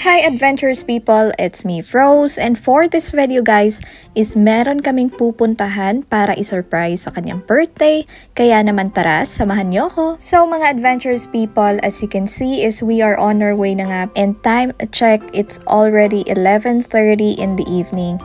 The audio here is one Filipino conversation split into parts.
Hi adventurous people, it's me Rose, and for this video guys is meron kaming pupuntahan para i-surprise sa kanyang birthday, kaya naman tara, samahan niyo ako. So mga adventurous people, as you can see is we are on our way na nga, and time check, it's already 11:30 in the evening.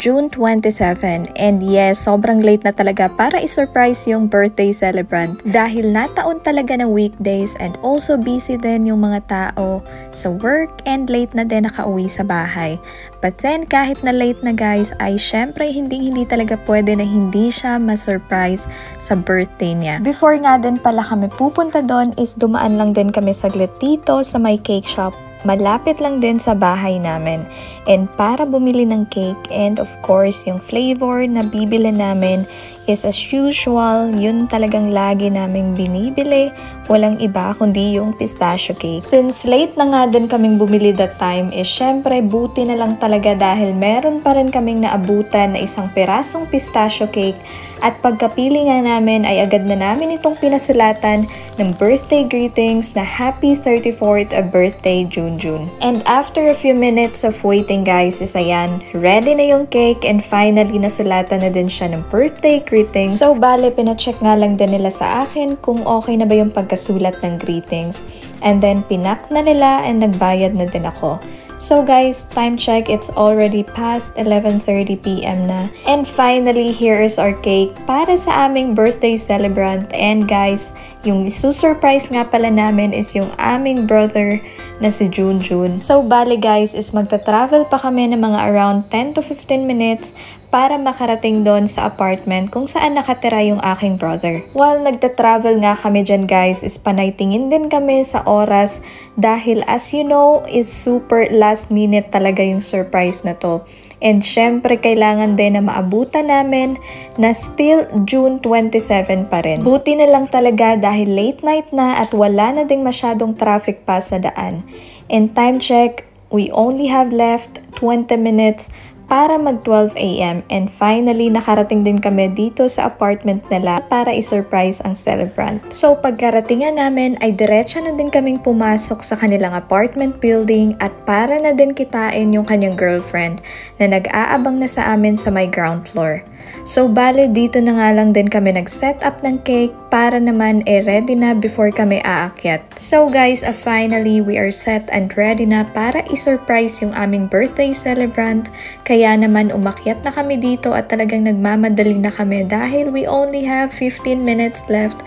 June 27, and yes, sobrang late na talaga para i-surprise yung birthday celebrant dahil nataon talaga ng weekdays and also busy din yung mga tao sa work and late na din nakauwi sa bahay. But then kahit na late na guys ay syempre hindi talaga pwede na hindi siya ma-surprise sa birthday niya. Before nga din pala kami pupunta doon is dumaan lang din kami saglit dito sa may cake shop. Malapit lang din sa bahay namin. And para bumili ng cake and of course yung flavor na bibili namin is as usual, yun talagang lagi naming binibili. Walang iba kundi yung pistachio cake. Since late na nga din kaming bumili that time is syempre buti na lang talaga dahil meron pa rin kaming naabutan na isang pirasong pistachio cake. At pagkapili nga namin ay agad na namin itong pinasulatan ng birthday greetings na Happy 34th birthday June. And after a few minutes of waiting guys is ayan, ready na yung cake and finally nasulatan na din siya ng birthday greetings. So bale, pinacheck nga lang din nila sa akin kung okay na ba yung pagkasulat ng greetings. And then pinak na nila and nagbayad na din ako. So guys, time check, it's already past 11:30 PM na. And finally, here is our cake para sa aming birthday celebrant. And guys, yung isusurprise nga pala namin is yung aming brother na si Junjun. So bali guys, is magta-travel pa kami ng mga around 10 to 15 minutes para makarating doon sa apartment kung saan nakatira yung aking brother. While nagta-travel nga kami dyan guys, is panaytingin din kami sa oras dahil as you know, is super last minute talaga yung surprise na to. And syempre, kailangan din na maabutan namin na still June 27 pa rin. Buti na lang talaga dahil late night na at wala na ding masyadong traffic pa sa daan. And time check, we only have left 20 minutes para mag 12 AM and finally nakarating din kami dito sa apartment nila para i-surprise ang celebrant. So pagkaratingan namin ay diretso na din kaming pumasok sa kanilang apartment building at para na din kitain yung kanyang girlfriend na nag-aabang na sa amin sa may ground floor. So bale dito na nga lang din kami nag-set up ng cake para naman ready na before kami aakyat. So guys, finally we are set and ready na para i-surprise yung aming birthday celebrant. Kaya naman umakyat na kami dito at talagang nagmamadali na kami dahil we only have 15 minutes left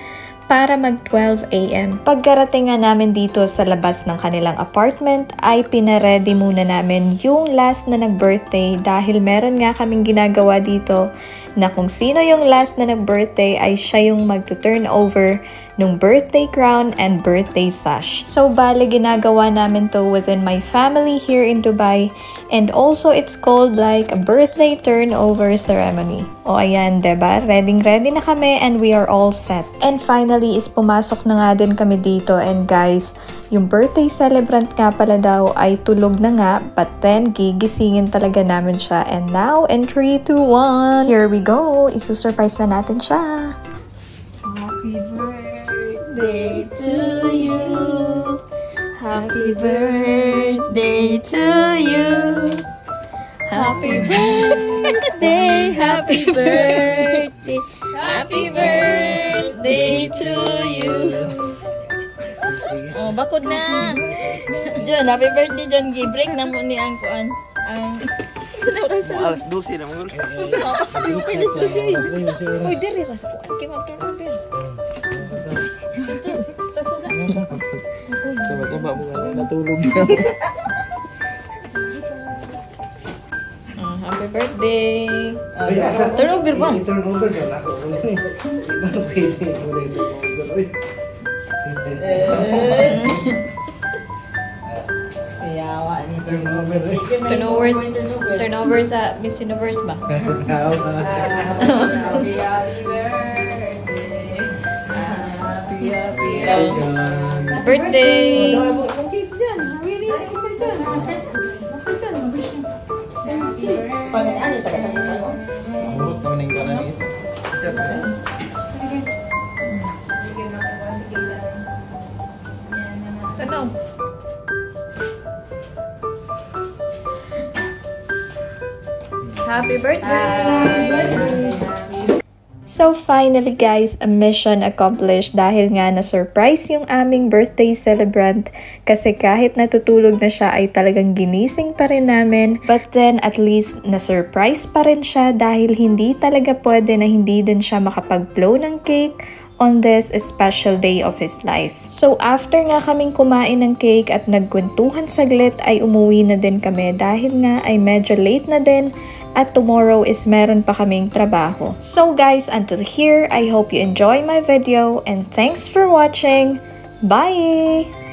para mag 12 AM. Pagkarating nga namin dito sa labas ng kanilang apartment ay pinaredy muna namin yung last na nag-birthday dahil meron nga kaming ginagawa dito na kung sino yung last na nag-birthday ay siya yung mag-turn over nung birthday crown and birthday sash. So bale ginagawa namin to within my family here in Dubai and also it's called like a birthday turnover ceremony. O ayan, diba? Ready na kami and we are all set. And finally is pumasok na nga din kami dito and guys, yung birthday celebrant nga pala daw ay tulog na nga but then gigisingin talaga namin siya. And now in 3, 2, 1, here we go! Isusurprise na natin siya! Happy birthday to you. Happy birthday to you. Happy birthday, happy birthday, happy birthday to you. Oh, bakod na. John, happy birthday John. Break na mo ni ang kuan. Alas 12 na mo. Alas 12. Uy, diri ra sa kuan. Kay mag-turn over. Sama-sama mo nga natulog na. Happy birthday. Turn over ba? Turn over na ako. Ibang pwede mo na turn over. Yawa ni Turn over sa Miss Universe ba? Happy Birthday! Tanong. Happy birthday! So finally guys, a mission accomplished dahil nga na-surprise yung aming birthday celebrant kasi kahit natutulog na siya ay talagang ginising pa rin namin. But then at least na-surprise pa rin siya dahil hindi talaga pwede na hindi din siya makapag-blow ng cake on this special day of his life. So after nga kaming kumain ng cake at nagkwentuhan saglit ay umuwi na din kami dahil nga ay medyo late na din at tomorrow is meron pa kaming trabaho. So guys, until here, I hope you enjoy my video and thanks for watching. Bye!